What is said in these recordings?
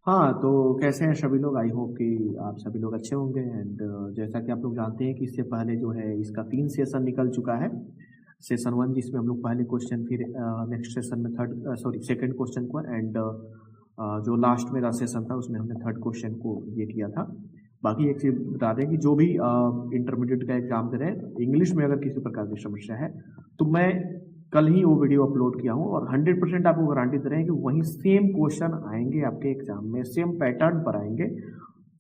हाँ, तो कैसे हैं सभी लोग? आई होप कि आप सभी लोग अच्छे होंगे एंड जैसा कि आप लोग जानते हैं कि इससे पहले जो है इसका 3 सेशन निकल चुका है। सेशन 1 जिसमें हम लोग पहले क्वेश्चन फिर नेक्स्ट सेशन में सेकंड क्वेश्चन को एंड जो लास्ट मेरा सेशन था उसमें हमने थर्ड क्वेश्चन को ये किया था। बाकी एक चीज़ बता दें कि जो भी इंटरमीडिएट का एग्ज़ाम दे रहे हैं, इंग्लिश में अगर किसी प्रकार की समस्या है, तो मैं कल ही वो वीडियो अपलोड किया हूँ और 100% आपको गारंटी दे रहे हैं कि वहीं सेम क्वेश्चन आएंगे आपके एग्जाम में, सेम पैटर्न पर आएंगे।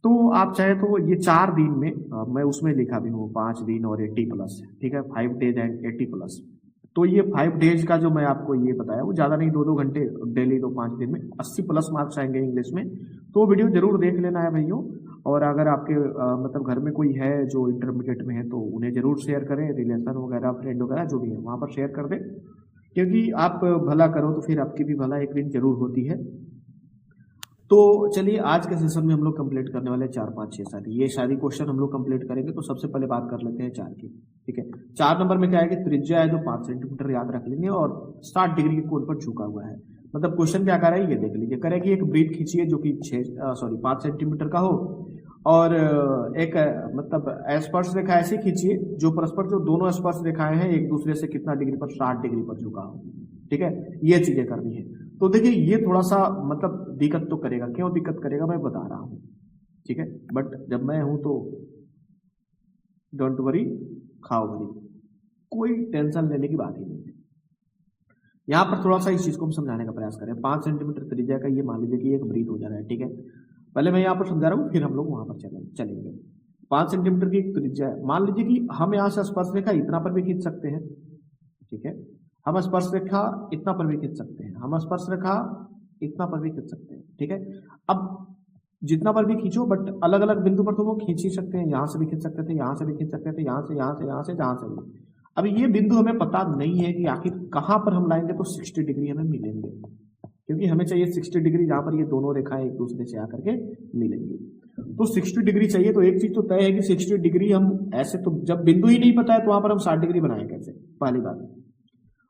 तो आप चाहे तो ये 4 दिन में मैं उसमें लिखा भी हूँ 5 दिन और 80+, ठीक है, 5 days एंड 80+। तो ये 5 days का जो मैं आपको ये बताया वो ज़्यादा नहीं, 2-2 घंटे डेली, तो 5 दिन में 80+ मार्क्स आएंगे इंग्लिश में। तो वीडियो जरूर देख लेना है भाइयों। और अगर आपके मतलब घर में कोई है जो इंटरमीडिएट में है तो उन्हें जरूर शेयर करें, रिलेशन वगैरह, फ्रेंड वगैरह जो भी है वहाँ पर शेयर कर दें, क्योंकि आप भला करो तो फिर आपकी भी भला एक दिन जरूर होती है। तो चलिए आज के सेशन में हम लोग कंप्लीट करने वाले 4, 5, 6, 7 ये सारी क्वेश्चन हम लोग कंप्लीट करेंगे। तो सबसे पहले बात कर लेते हैं 4 की, ठीक है। 4 नंबर में क्या है कि त्रिज्या है जो 5 सेंटीमीटर, याद रख लेंगे, और 60 डिग्री के कोण पर झुका हुआ है। मतलब क्वेश्चन क्या कर रहा है ये देख लीजिए। करे कि एक वृत्त खींचिए जो कि 5 सेंटीमीटर का हो, और एक मतलब स्पर्श रेखा ऐसी खींचिए जो परस्पर, जो दोनों स्पर्श रेखाएं हैं एक दूसरे से कितना डिग्री पर, 60 डिग्री पर झुका हो, ठीक है। ये चीजें करनी है। तो देखिए ये थोड़ा सा मतलब दिक्कत तो करेगा, क्यों दिक्कत करेगा मैं बता रहा हूँ, ठीक है। बट जब मैं हूं तो डोंट वरी, खाओ भरी, कोई टेंशन लेने की बात ही नहीं है। यहाँ पर थोड़ा सा इस चीज को हम समझाने का प्रयास करें। 5 सेंटीमीटर त्रिज्या का ये मान लीजिए कि एक वृत्त हो जा रहा है, ठीक है। पहले मैं यहाँ पर समझा रहा हूँ फिर हम लोग वहां पर चलेंगे। 5 सेंटीमीटर की एक त्रिज्या है, मान लीजिए कि हम यहाँ से स्पर्श रेखा इतना पर भी खींच सकते हैं, ठीक है। हम स्पर्श रेखा इतना पर भी खींच सकते हैं, हम स्पर्श रेखा इतना पर भी खींच सकते हैं, ठीक है। अब जितना पर भी खींचो, बट अलग अलग बिंदु पर तो वो खींच ही सकते हैं, यहां से भी खींच सकते थे, यहां से भी खींच सकते थे, यहां से, यहां से, यहां से, जहां से भी। अब ये बिंदु हमें पता नहीं है कि आखिर कहां पर हम लाएंगे तो 60 डिग्री हमें मिलेंगे, क्योंकि हमें चाहिए 60 डिग्री जहां पर ये दोनों रेखाएं एक दूसरे से आकर के मिलेंगी। तो 60 डिग्री चाहिए। तो एक चीज तो तय है कि 60 डिग्री हम ऐसे, तो जब बिंदु ही नहीं पता है तो वहां पर हम 60 डिग्री बनाए कैसे, पहली बात।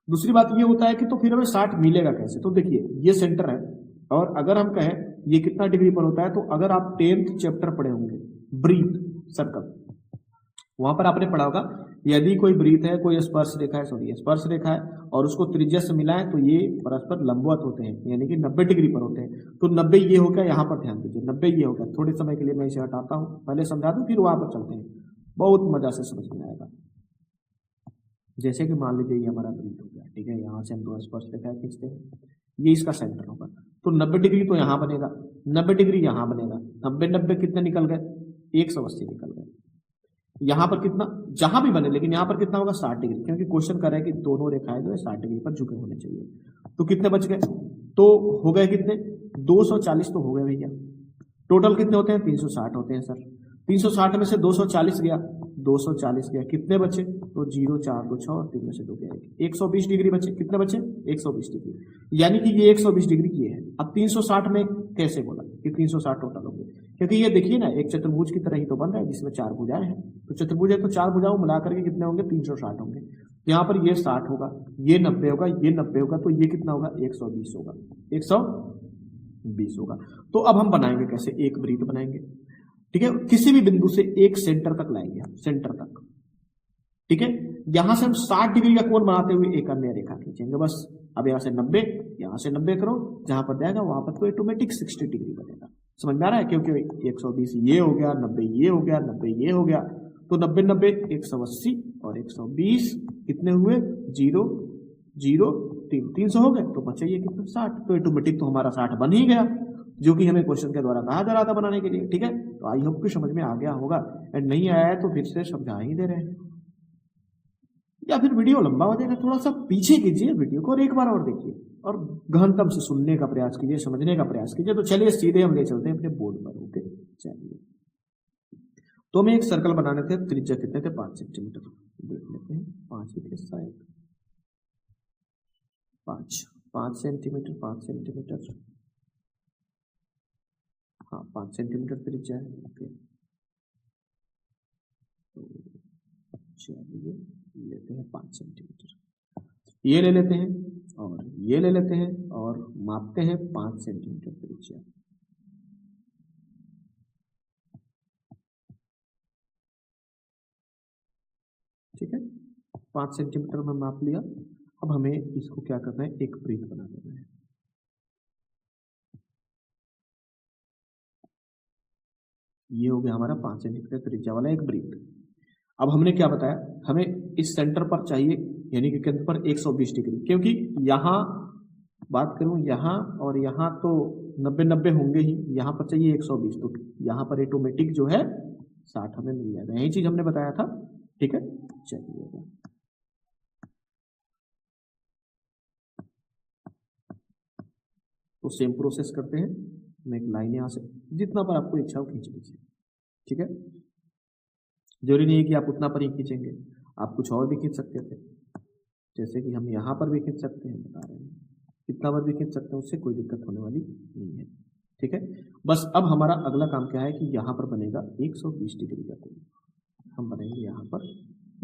दूसरी बात ये होता है कि तो फिर हमें 60 मिलेगा कैसे। तो देखिए ये सेंटर है, और अगर हम कहें ये कितना डिग्री पर होता है, तो अगर आप 10th चैप्टर पढ़े होंगे, ब्रीथ सर्कल, वहां पर आपने पढ़ा होगा यदि कोई ब्रीथ है, कोई स्पर्श रेखा है, सॉरी स्पर्श रेखा है, और उसको त्रिज्या से मिलाएं तो ये परस्पर लंबवत होते हैं, यानी कि 90 डिग्री पर होते हैं। तो 90 ये हो गया, यहाँ पर ध्यान दीजिए 90 ये हो गया। थोड़े समय के लिए मैं इसे हटाता हूँ, पहले समझा दूं फिर वहां पर चलते हैं, बहुत मजा से समझ में आएगा। जैसे कि मान लीजिए ये हमारा वृत्त हो गया, ठीक है। यहाँ से हम दो स्पर्श रेखाएं खींचते हैं, ये इसका सेंटर होगा। तो 90 डिग्री तो यहाँ बनेगा, 90 डिग्री यहाँ बनेगा, 90-90 कितने निकल गए, 180 निकल गए। यहाँ पर कितना, जहां भी बने, लेकिन यहाँ पर कितना होगा, 60 डिग्री, क्योंकि क्वेश्चन कर रहा है कि दोनों रेखाएं जो है 60 डिग्री पर झुके होने चाहिए। तो कितने बच गए, तो हो गए कितने, 240 तो हो गए भैया। टोटल कितने होते हैं, 360 होते हैं सर। 360 में से 240 गया, 240 गया, कितने बचे, तो 0, 4, 2, 6 और 3 में से 2 गया, 120 डिग्री बचे। कितने बचे, 120 डिग्री, यानी कि ये 120 डिग्री की है। अब 360 में कैसे बोला कि 360 टोटल होंगे, क्योंकि ये देखिए ना एक चतुर्भुज की तरह ही तो बन रहा है जिसमें 4 भुजाएं हैं। तो चतुर्भुज है तो 4 भुजाओं मिलाकर के कितने होंगे, 360 होंगे। यहाँ पर ये 60 होगा, ये 90 होगा, ये 90 होगा, तो ये कितना होगा, 120 होगा, 120 होगा। तो अब हम बनाएंगे कैसे, एक वृत्त बनाएंगे, ठीक है। किसी भी बिंदु से एक सेंटर तक लाएंगे हम, सेंटर तक, ठीक है। यहां से हम 60 डिग्री का कोण बनाते हुए एक अन्य रेखा खींचेंगे बस। अब यहां से 90, यहां से 90 करो, जहां पर जाएगा वहां पर तो ऑटोमेटिक 60 डिग्री बनेगा। समझ में आ रहा है, क्योंकि 120 ये हो गया, 90 ये हो गया, 90 ये हो गया, तो 90-90 180 और 120 कितने हुए, 0, 0, 300 हो गए। तो बचे ये कितना, 60। तो ऑटोमेटिक तो हमारा 60 बन ही गया, जो कि हमें क्वेश्चन के द्वारा कहा जा रहा था बनाने के लिए, ठीक है। तो आई होप कि समझ में आ गया होगा, एंड नहीं आया है तो फिर से समझा ही दे रहे हैं, या फिर वीडियो लंबा हो जाएगा, थोड़ा सा पीछे कीजिए वीडियो को और एक बार और देखिए, और गहनतम से सुनने का प्रयास कीजिए, समझने का प्रयास कीजिए। तो चलिए सीधे हम ले चलते हैं अपने बोर्ड पर, ओके। चलिए, तो हमें एक सर्कल बनाने थे, त्रिज्या कितने थे, 5 सेंटीमीटर, देख लेते हैं, 5 ही थे शायद, 5 सेंटीमीटर, 5 सेंटीमीटर, हाँ 5 सेंटीमीटर त्रिज्या है, ओके। तो चलिए लेते हैं 5 सेंटीमीटर, ये ले लेते हैं और ये ले लेते हैं और मापते हैं 5 सेंटीमीटर त्रिज्या। 5 सेंटीमीटर में माप लिया। अब हमें इसको क्या करना है, एक वृत्त बना देना है। ये हो गया हमारा 5 सेंटीमीटर त्रिज्या वाला एक वृत्त। अब हमने क्या बताया, हमें इस सेंटर पर चाहिए, यानी कि केंद्र पर 120 डिग्री, क्योंकि यहाँ बात करूं यहाँ और यहाँ तो 90-90 होंगे ही, यहाँ पर चाहिए 120, तो यहाँ पर ऑटोमेटिक जो है 60 हमें मिल जाएगा। यही चीज हमने बताया था। ठीक है, चलिए तो सेम प्रोसेस करते हैं। हम एक लाइन यहाँ से जितना पर आपको इच्छा हो खींच लीजिए। ठीक है, जरूरी नहीं है कि आप उतना पर ही खींचेंगे, आप कुछ और भी खींच सकते थे, जैसे कि हम यहाँ पर भी खींच सकते हैं, बता रहे हैं कितना पर भी खींच सकते हैं, उससे कोई दिक्कत होने वाली नहीं है। ठीक है, बस अब हमारा अगला काम क्या है कि यहाँ पर बनेगा 120 डिग्री का कोण। हम बनाएंगे यहाँ पर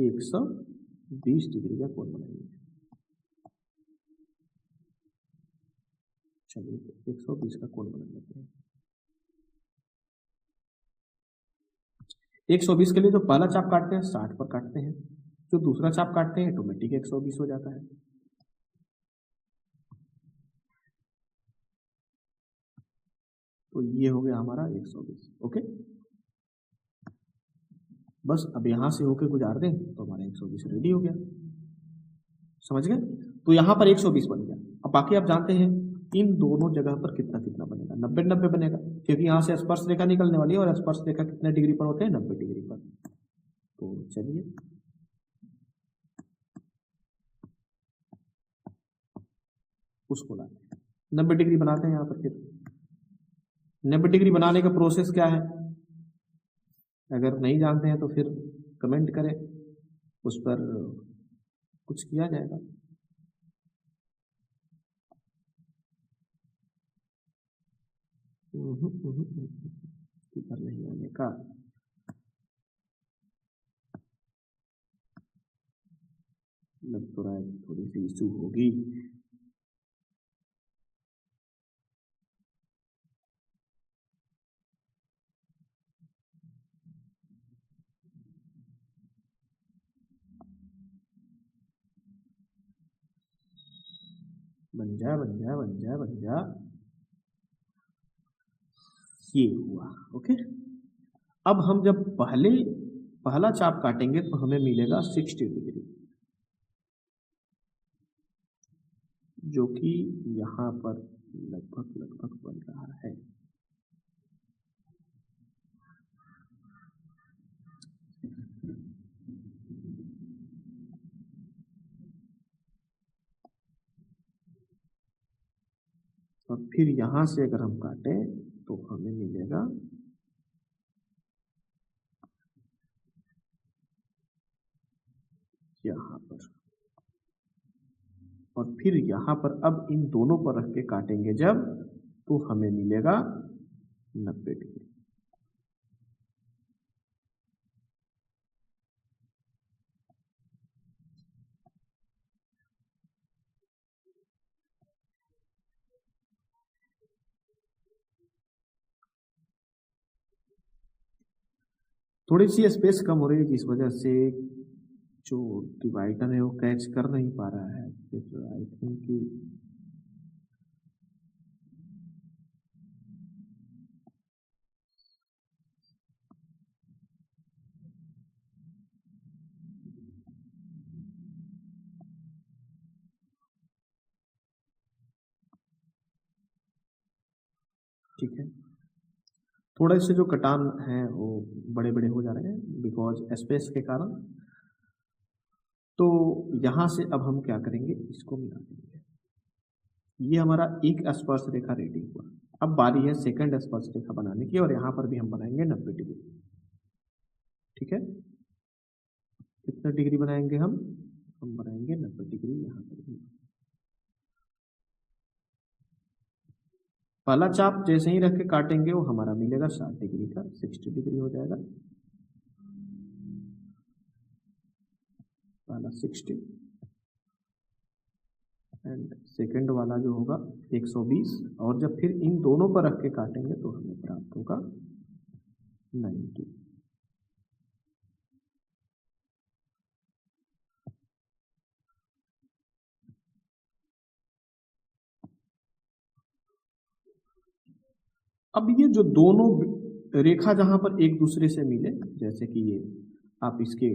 120 डिग्री का कोण बनाएंगे। चलिए 120 का कोण बना लेते हैं। 120 के लिए जो पहला चाप काटते हैं 60 पर काटते हैं, जो दूसरा चाप काटते हैं ऑटोमेटिक 120 हो जाता है। तो ये हो गया हमारा 120। ओके, बस अब यहां से होके गुजार दें तो हमारा 120 रेडी हो गया। समझ गए? तो यहां पर 120 बन गया। अब बाकी आप जानते हैं इन दोनों जगह पर कितना कितना बनेगा, 90-90 बनेगा, क्योंकि यहां से स्पर्श रेखा निकलने वाली है और स्पर्श रेखा कितने डिग्री पर होते हैं, 90 डिग्री पर। तो चलिए उसको लाते हैं, 90 डिग्री बनाते हैं। यहाँ पर फिर 90 डिग्री बनाने का प्रोसेस क्या है, अगर नहीं जानते हैं तो फिर कमेंट करें, उस पर कुछ किया जाएगा। इधर नहीं आने का, लग तो रहा है थोड़ी सी इशू होगी। बन जा बन जा बन जा बन जा, ये हुआ। ओके, अब हम जब पहला चाप काटेंगे तो हमें मिलेगा 60 डिग्री, जो कि यहां पर लगभग लगभग बन रहा है। और फिर यहां से अगर हम काटें तो हमें मिलेगा यहां पर, और फिर यहां पर अब इन दोनों पर रख के काटेंगे जब, तो हमें मिलेगा 90 डिग्री। थोड़ी सी स्पेस कम हो रही है, जिस वजह से जो डिवाइडर है वो कैच कर नहीं पा रहा है। आई थिंक कि ठीक है, थोड़े से जो कटान हैं वो बड़े बड़े हो जा रहे हैं बिकॉज स्पेस के कारण। तो यहां से अब हम क्या करेंगे, इसको मिला देंगे। ये हमारा एक स्पर्श रेखा रेडी हुआ। अब बारी है सेकंड स्पर्श रेखा बनाने की, और यहां पर भी हम बनाएंगे 90 डिग्री। ठीक है, कितना डिग्री बनाएंगे हम बनाएंगे 90 डिग्री यहां पर भी। पहला चाप जैसे ही रख के काटेंगे वो हमारा मिलेगा 60 डिग्री का, 60 डिग्री हो जाएगा। पहला 60 एंड सेकंड वाला जो होगा 120, और जब फिर इन दोनों पर रख के काटेंगे तो हमें प्राप्त होगा 90। अब ये जो दोनों रेखा जहां पर एक दूसरे से मिले, जैसे कि ये आप इसके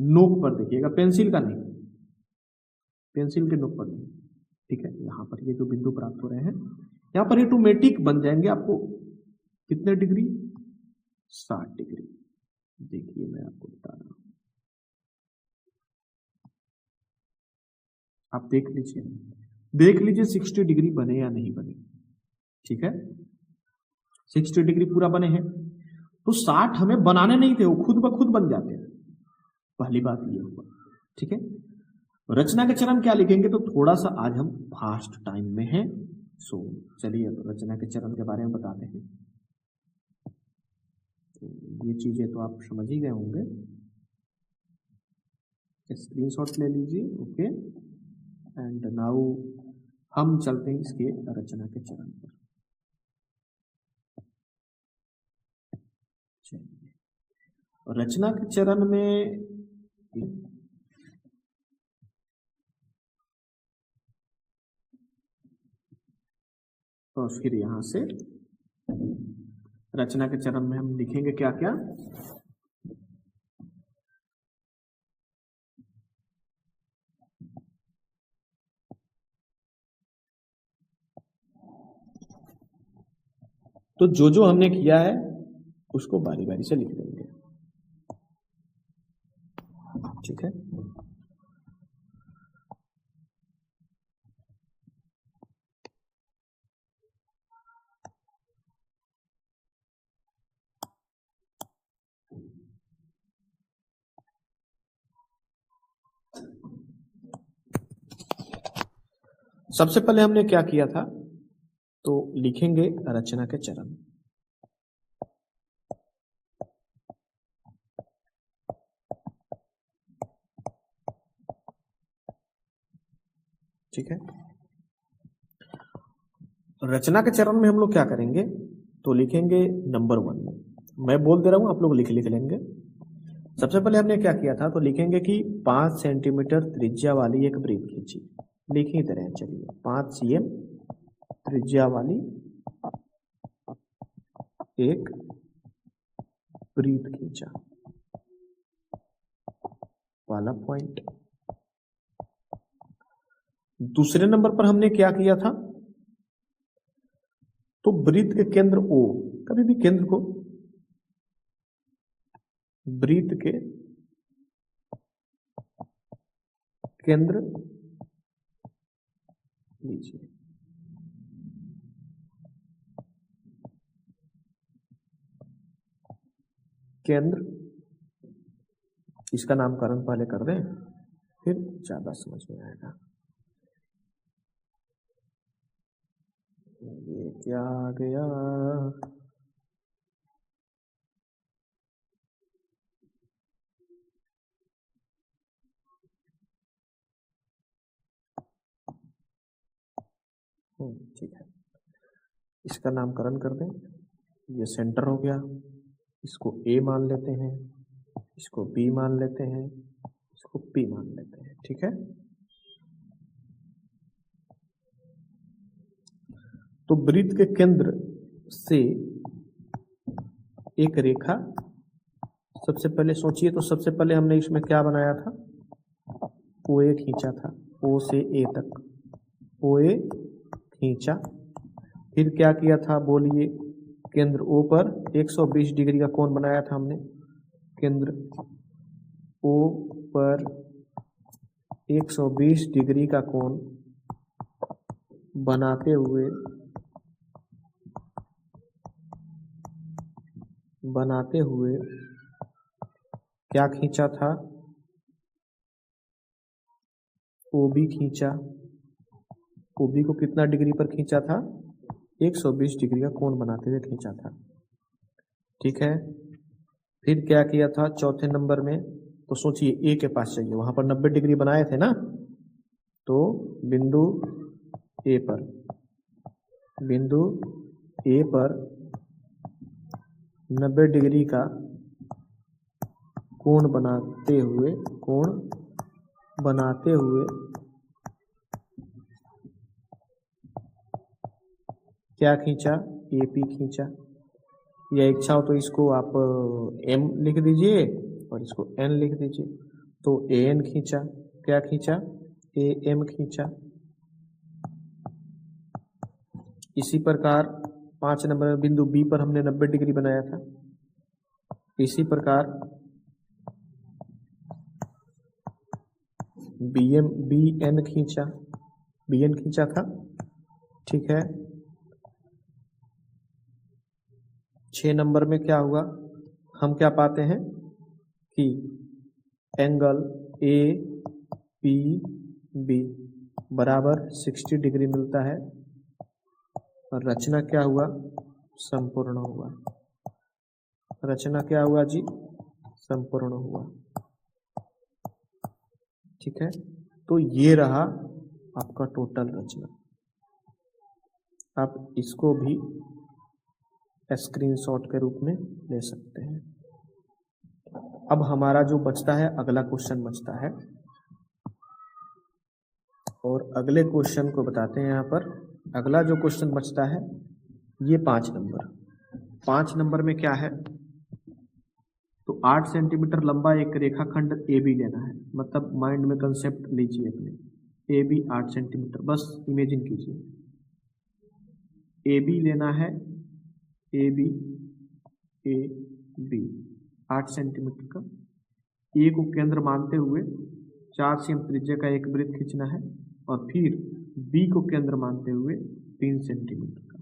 नोक पर देखिएगा, पेंसिल का नहीं, पेंसिल के नोक पर नहीं, ठीक है, यहाँ पर ये जो बिंदु प्राप्त हो रहे हैं, यहाँ पर ऑटोमेटिक बन जाएंगे आपको कितने डिग्री, 60 डिग्री। देखिए मैं आपको बता रहा हूं, आप देख लीजिए 60 डिग्री बने या नहीं बने, ठीक है, 60 डिग्री पूरा बने हैं। तो 60 हमें बनाने नहीं थे, वो खुद ब खुद बन जाते हैं, पहली बात ये हुआ, ठीक है। रचना के चरण क्या लिखेंगे, तो थोड़ा सा आज हम फास्ट टाइम में हैं, सो चलिए अब रचना के चरण के बारे में बताते हैं। तो ये चीजें तो आप समझ ही गए होंगे, स्क्रीनशॉट ले लीजिए, ओके। एंड नाउ हम चलते हैं इसके रचना के चरण पर। रचना के चरण में तो फिर यहां से रचना के चरण में हम लिखेंगे क्या क्या, तो जो जो हमने किया है उसको बारी बारी से लिख देंगे, ठीक है। सबसे पहले हमने क्या किया था, तो लिखेंगे रचना के चरण, ठीक है। रचना के चरण में हम लोग क्या करेंगे, तो लिखेंगे नंबर 1 में, मैं बोल दे रहा हूं, आप लोग लिख लेंगे। सबसे पहले हमने क्या किया था, तो लिखेंगे कि 5 सेंटीमीटर त्रिज्या वाली एक वृत्त खींची, लिख ही दे रहे हैं, चलिए 5 cm त्रिज्या वाली एक वृत्त खींचा, वाला पॉइंट। दूसरे नंबर पर हमने क्या किया था, तो वृत्त के केंद्र O, कभी भी केंद्र को वृत्त के केंद्र लीजिए, केंद्र, इसका नामकरण पहले कर दें, फिर ज्यादा समझ में आएगा। ये क्या आ गया, ठीक है, इसका नामकरण कर दें, ये सेंटर हो गया, इसको A मान लेते हैं, इसको B मान लेते हैं, इसको P मान लेते हैं, ठीक है। तो वृत्त के केंद्र से एक रेखा, सबसे पहले सोचिए, तो सबसे पहले हमने इसमें क्या बनाया था, OA खींचा था, O से A तक OA खींचा, फिर क्या किया था बोलिए, केंद्र O पर 120 डिग्री का कोण बनाया था हमने, केंद्र O पर 120 डिग्री का कोण बनाते हुए क्या खींचा था, OB खींचा, OB को कितना डिग्री पर खींचा था, 120 डिग्री का कोण बनाते हुए खींचा था, ठीक है। फिर क्या किया था चौथे नंबर में, तो सोचिए A के पास चाहिए, वहां पर 90 डिग्री बनाए थे ना, तो बिंदु A पर 90 डिग्री का कोण बनाते हुए क्या खींचा, ए पी खींचा, या इच्छा हो तो इसको आप एम लिख दीजिए और इसको एन लिख दीजिए। तो ए एन खींचा, क्या खींचा, ए एम खींचा। इसी प्रकार 5 नंबर बिंदु बी पर हमने 90 डिग्री बनाया था। इसी प्रकार बी एन खींचा, बी एन खींचा था, ठीक है। 6 नंबर में क्या हुआ, हम क्या पाते हैं कि एंगल ए पी बी बराबर 60 डिग्री मिलता है और रचना क्या हुआ, संपूर्ण हुआ। रचना क्या हुआ जी, संपूर्ण हुआ, ठीक है। तो ये रहा आपका टोटल रचना। आप इसको भी स्क्रीनशॉट के रूप में ले सकते हैं। अब हमारा जो बचता है, अगला क्वेश्चन बचता है, और अगले क्वेश्चन को बताते हैं। यहाँ पर अगला जो क्वेश्चन बचता है ये 5 नंबर। 5 नंबर में क्या है, तो 8 सेंटीमीटर लंबा एक रेखाखंड ए बी लेना है। मतलब माइंड में कंसेप्ट लीजिए अपने, ए बी 8 सेंटीमीटर, बस इमेजिन कीजिए। ए बी लेना है, ए बी 8 सेंटीमीटर का। ए को केंद्र मानते हुए 4 सेंटीमीटर त्रिज्या का एक वृत्त खींचना है, और फिर बी को केंद्र मानते हुए 3 सेंटीमीटर का,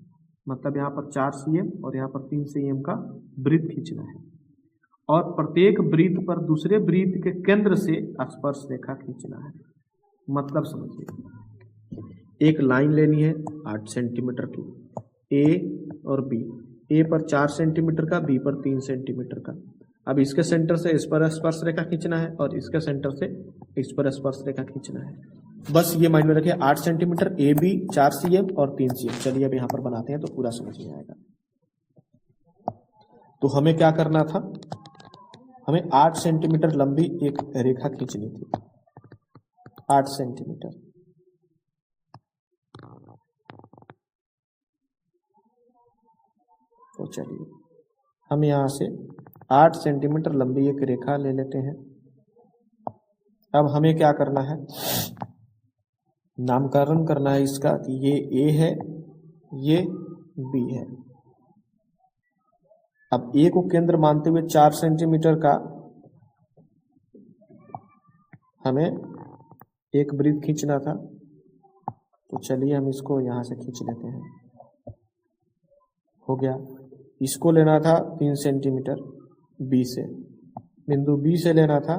मतलब यहाँ पर 4 cm और यहाँ पर 3 cm का वृत्त खींचना है। और प्रत्येक वृत्त पर दूसरे वृत्त के केंद्र से स्पर्श रेखा खींचना है। मतलब समझिए, एक लाइन लेनी है 8 सेंटीमीटर की, ए और बी। ए पर 4 सेंटीमीटर का, बी पर 3 सेंटीमीटर का। अब इसके सेंटर से इस पर स्पर्श रेखा खींचना है और इसके सेंटर से इस पर स्पर्श रेखा खींचना है। बस ये माइंड में रखिए, 8 सेंटीमीटर, ए बी 4 cm और 3 cm। चलिए अब यहाँ पर बनाते हैं तो पूरा समझ में आएगा। तो हमें क्या करना था, हमें 8 सेंटीमीटर लंबी एक रेखा खींचनी थी, 8 सेंटीमीटर। तो चलिए हम यहां से 8 सेंटीमीटर लंबी एक रेखा ले लेते हैं। अब हमें क्या करना है, नामकरण करना है इसका कि ये ए है, ये बी है। अब ए को केंद्र मानते हुए 4 सेंटीमीटर का हमें एक वृत्त खींचना था। तो चलिए हम इसको यहां से खींच लेते हैं, हो गया। इसको लेना था 3 सेंटीमीटर बी से, बिंदु बी से लेना था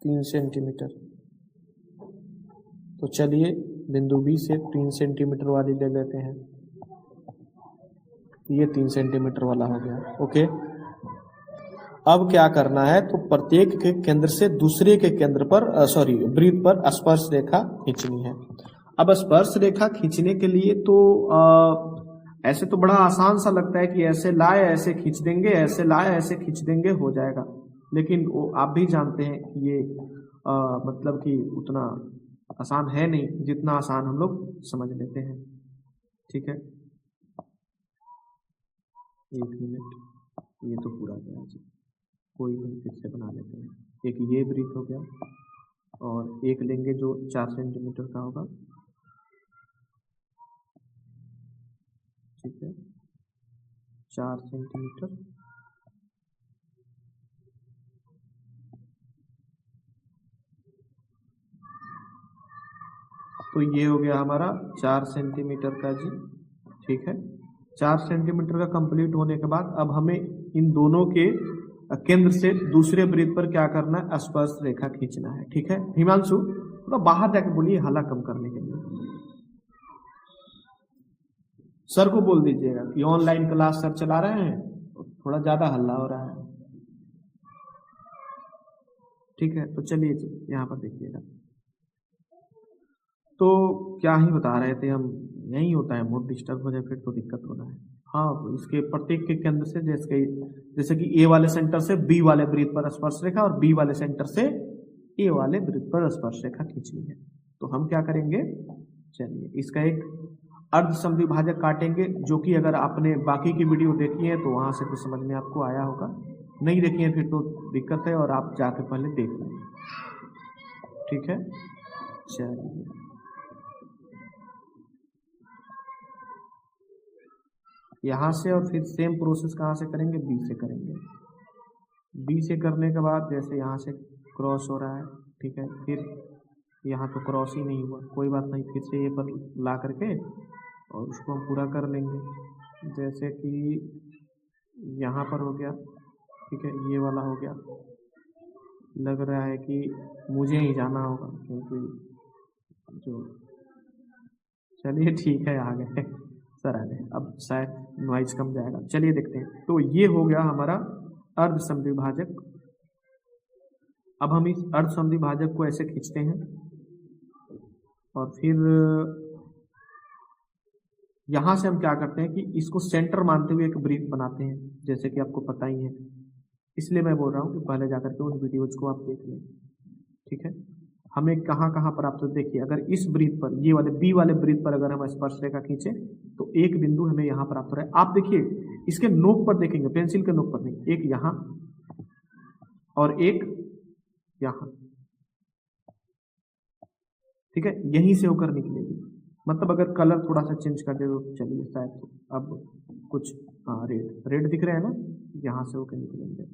3 सेंटीमीटर। तो चलिए बिंदु बी से 3 सेंटीमीटर वाली ले लेते हैं, ये 3 सेंटीमीटर वाला हो गया, ओके। अब क्या करना है, तो प्रत्येक के केंद्र से दूसरे के केंद्र पर वृत्त पर स्पर्श रेखा खींचनी है। अब स्पर्श रेखा खींचने के लिए तो ऐसे तो बड़ा आसान सा लगता है कि ऐसे लाए ऐसे खींच देंगे, ऐसे लाए ऐसे खींच देंगे, हो जाएगा। लेकिन वो आप भी जानते हैं कि ये मतलब कि उतना आसान है नहीं जितना आसान हम लोग समझ लेते हैं, ठीक है। 1 मिनट, ये तो पूरा गया जी, कोई नहीं, फिर से बना लेते हैं। एक ये वृत्त हो गया और एक लेंगे जो 4 सेंटीमीटर का होगा, ठीक है, 4 सेंटीमीटर। तो ये हो गया हमारा 4 सेंटीमीटर का जी, ठीक है। 4 सेंटीमीटर का कंप्लीट होने के बाद अब हमें इन दोनों के केंद्र से दूसरे वृत्त पर क्या करना है, स्पर्श रेखा खींचना है, ठीक है। हिमांशु थोड़ा बाहर जाके बोलिए, हल्ला कम करने के लिए। सर को बोल दीजिएगा कि ऑनलाइन क्लास सर चला रहे हैं, थोड़ा ज्यादा हल्ला हो रहा है, ठीक है। तो चलिए जी यहाँ पर देखिएगा, तो क्या ही बता रहे थे हम, यही होता है, मूड डिस्टर्ब हो जाए फिर तो दिक्कत होना है। हाँ, तो इसके प्रत्येक के केंद्र से जैसे कि ए वाले सेंटर से बी वाले वृत्त पर स्पर्श रेखा और बी वाले सेंटर से ए वाले वृत्त पर स्पर्श रेखा खींचनी है। तो हम क्या करेंगे, चलिए इसका एक अर्ध समद्विभाजक काटेंगे, जो कि अगर आपने बाकी की वीडियो देखी है तो वहां से तो समझ में आपको आया होगा, नहीं देखी है फिर तो दिक्कत है और आप जाके पहले देख लें। ठीक है, चलिए यहां से और फिर सेम प्रोसेस कहां से करेंगे, बी से करेंगे। बी से करने के बाद जैसे यहाँ से क्रॉस हो रहा है, ठीक है, फिर यहाँ तो क्रॉस ही नहीं हुआ, कोई बात नहीं, फिर से ये पर ला करके और उसको हम पूरा कर लेंगे। जैसे कि यहाँ पर हो गया, ठीक है, ये वाला हो गया। लग रहा है कि मुझे ही जाना होगा क्योंकि जो, चलिए ठीक है, आ गए सर, आ गए, अब शायद नॉइज कम जाएगा। चलिए देखते हैं। तो ये हो गया हमारा अर्ध समद्विभाजक। अब हम इस अर्ध समद्विभाजक को ऐसे खींचते हैं और फिर यहां से हम क्या करते हैं कि इसको सेंटर मानते हुए एक वृत्त बनाते हैं, जैसे कि आपको पता ही है, इसलिए मैं बोल रहा हूं कि पहले जाकर के उन वीडियोज को आप देख लें। ठीक है, हमें कहां कहां पर आप तो देखिए, अगर इस वृत्त पर, ये वाले बी वाले वृत्त पर अगर हम स्पर्श रेखा खींचे तो एक बिंदु हमें यहां प्राप्त हो रहा है। आप देखिए इसके नोक पर देखेंगे, पेंसिल के नोक पर नहीं, एक यहां और एक यहां, ठीक है, यहीं से होकर निकलेगी। मतलब अगर कलर थोड़ा सा चेंज कर दे तो चलिए, शायद अब कुछ, हाँ, रेड रेड दिख रहा है ना, यहां से होकर निकलेंगे।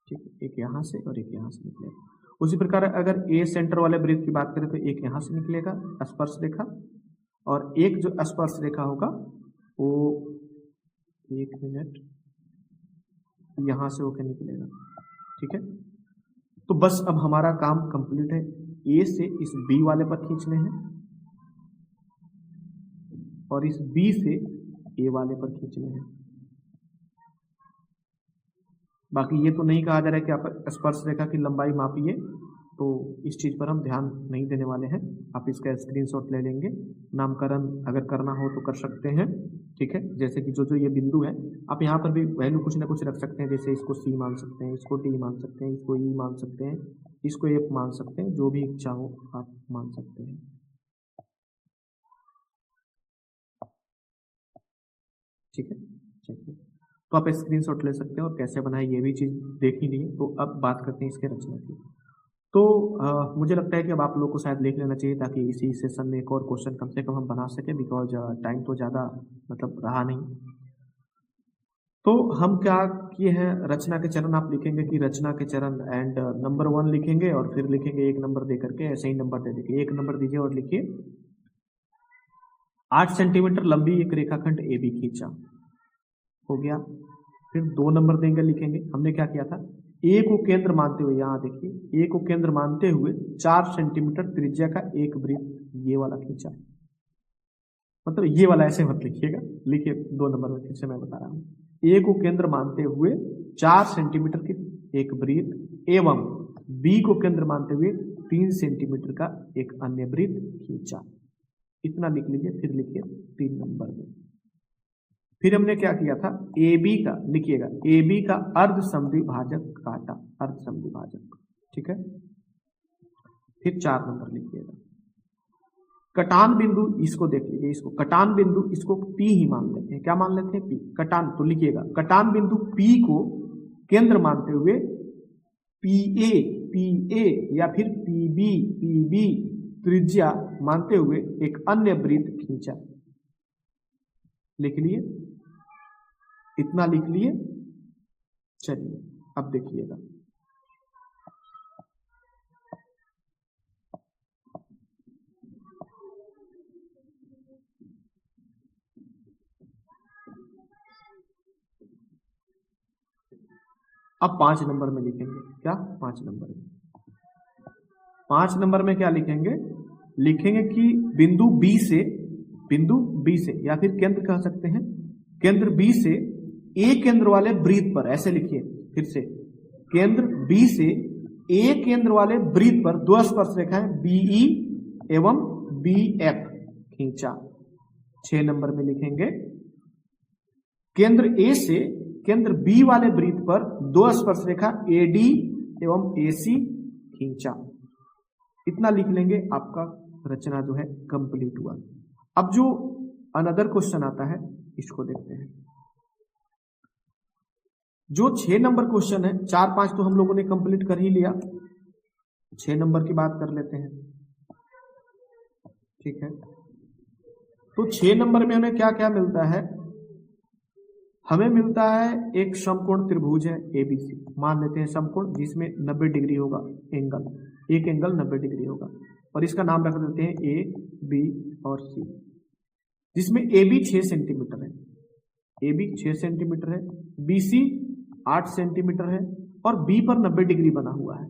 ठीक है, एक यहां से और एक यहां से निकलेगा। उसी प्रकार अगर ए सेंटर वाले वृत्त की बात करें तो एक यहां से निकलेगा स्पर्श रेखा, और एक जो स्पर्श रेखा होगा वो, एक मिनट, यहां से होकर निकलेगा। ठीक है, तो बस अब हमारा काम कंप्लीट है। ए से इस बी वाले पर खींचने हैं और इस बी से ए वाले पर खींचने हैं। बाकी ये तो नहीं कहा जा रहा है कि आप स्पर्श रेखा की लंबाई मापिए, तो इस चीज पर हम ध्यान नहीं देने वाले हैं। आप इसका स्क्रीनशॉट ले लेंगे, नामकरण अगर करना हो तो कर सकते हैं। ठीक है, जैसे कि जो जो ये बिंदु है, आप यहाँ पर भी वैल्यू कुछ ना कुछ रख सकते हैं, जैसे इसको सी मान सकते हैं, इसको डी मान सकते हैं, इसको ई मान सकते हैं, इसको एफ मान सकते हैं, जो भी इच्छा हो आप मान सकते हैं। ठीक है, चलिए, तो आप स्क्रीनशॉट ले सकते हैं और कैसे बनाए ये भी चीज देख ही ली। तो अब बात करते हैं इसके रचना की। तो मुझे लगता है कि अब आप लोग को शायद लिख लेना चाहिए, ताकि इसी सेशन में एक और क्वेश्चन कम से कम हम बना सकें, बिकॉज टाइम तो ज़्यादा मतलब रहा नहीं। तो हम क्या किए हैं, रचना के चरण आप लिखेंगे कि रचना के चरण एंड नंबर 1 लिखेंगे और फिर लिखेंगे 1 नंबर दे करके, ऐसे ही नंबर दे देंगे, 1 नंबर दीजिए और लिखिए 8 सेंटीमीटर लंबी एक रेखाखंड ए बी खींचा, हो गया। फिर 2 नंबर देंगे, लिखेंगे हमने क्या किया था, ए को केंद्र मानते हुए, यहां देखिए, ए को केंद्र मानते हुए 4 सेंटीमीटर त्रिज्या का एक वृत्त ये वाला खींचा। मतलब ये वाला ऐसे मत लिखिएगा, लिखिए 2 नंबर में, फिर से मैं बता रहा हूं, ए को केंद्र मानते हुए 4 सेंटीमीटर की एक वृत्त एवं बी को केंद्र मानते हुए 3 सेंटीमीटर का एक अन्य वृत्त खींचा। इतना लिख लीजिए, फिर लिखिए 3 नंबर में। फिर हमने क्या किया था, ए बी का, लिखिएगा ए बी का अर्ध समद्विभाजक काटा, अर्ध समद्विभाजक। ठीक है, फिर 4 नंबर लिखिएगा। कटान बिंदु, इसको देख लीजिए, इसको कटान बिंदु, इसको पी ही मान लेते हैं। क्या मान लेते हैं, पी, कटान। तो लिखिएगा कटान बिंदु पी को केंद्र मानते हुए पी ए या फिर पी बी त्रिज्या मानते हुए एक अन्य वृत्त खींचा। लिख लिए, इतना लिख लिए। चलिए अब देखिएगा, अब 5 नंबर में लिखेंगे। क्या, 5 नंबर में, 5 नंबर में क्या लिखेंगे, लिखेंगे कि बिंदु बी से या फिर केंद्र कह सकते हैं, केंद्र बी से ए केंद्र वाले वृत्त पर, ऐसे लिखिए फिर से, केंद्र बी से ए केंद्र वाले वृत्त पर 2 स्पर्श रेखाएं बीई एवं बी एफ खींचा। 6 नंबर में लिखेंगे केंद्र ए से केंद्र बी वाले वृत्त पर दो स्पर्श रेखा एडी एवं एसी खींचा। इतना लिख लेंगे, आपका रचना जो है कंप्लीट हुआ। अब जो अनदर क्वेश्चन आता है इसको देखते हैं। जो 6 नंबर क्वेश्चन है, 4-5 तो हम लोगों ने कंप्लीट कर ही लिया, 6 नंबर की बात कर लेते हैं। ठीक है, तो 6 नंबर में हमें क्या क्या मिलता है? हमें मिलता है एक समकोण त्रिभुज है एबीसी, मान लेते हैं समकोण जिसमें 90 डिग्री होगा एंगल, एक एंगल 90 डिग्री होगा, और इसका नाम रख देते हैं ए बी और सी, जिसमें ए बी 6 सेंटीमीटर है, ए बी 6 सेंटीमीटर है, बी सी 8 सेंटीमीटर है, और बी पर 90 डिग्री बना हुआ है।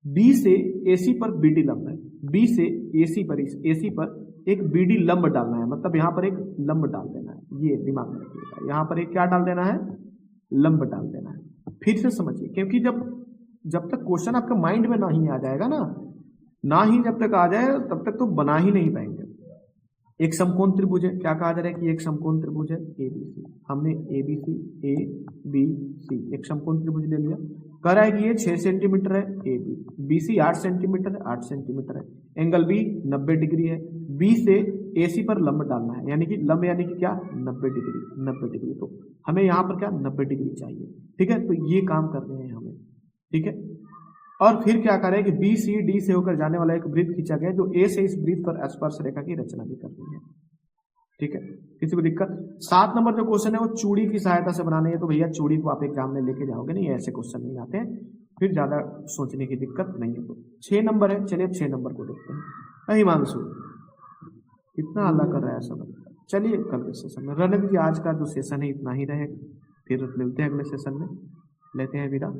बी से एसी पर बीडी लंब है, बी से एसी पर एक बीडी लंब डालना है, मतलब यहां पर एक लंब डाल देना है, ये दिमाग में रखिएगा, यहां पर एक क्या डाल देना है? लंब डाल देना है। फिर से समझिए, क्योंकि जब तक क्वेश्चन आपके माइंड में नहीं आ जाएगा ना ही जब तक आ जाए तब तक तो बना ही नहीं पाएंगे। एक समकोण त्रिभुज है, क्या कहा जा रहा है कि एक समकोण त्रिभुज है एबीसी, हमने एबीसी ए बी सी एक समकोण त्रिभुज ले लिया। कह रहा है कि ये 6 सेंटीमीटर है A B, B C 8 centimetre है, 8 सेंटीमीटर है, एंगल बी 90 डिग्री है, बी से एसी पर लंब डालना है, यानी कि लंब यानी कि क्या? 90 डिग्री। तो हमें यहाँ पर क्या 90 डिग्री चाहिए। ठीक है, तो ये काम कर रहे हैं हमें। ठीक है, और फिर क्या करें कि बी सी डी से होकर जाने वाला एक वृत्त खींचा गया, जो ए से इस वृत्त पर स्पर्श रेखा की रचना भी करनी है। ठीक है, किसी को दिक्कत? 7 नंबर जो क्वेश्चन है वो चूड़ी की सहायता से बनाने है, तो भैया चूड़ी को आप एग्जाम में लेके जाओगे नहीं, ऐसे क्वेश्चन नहीं आते हैं, फिर ज्यादा सोचने की दिक्कत नहीं है। तो 6 नंबर है, चलिए 6 नंबर को देखते हैं। हिमांशु कितना हल्ला कर रहा है सब, चलिए कल के सेशन में रहने दीजिए, आज का जो सेशन है इतना ही रहेगा, फिर मिलते हैं अगले सेशन में, लेते हैं विदा।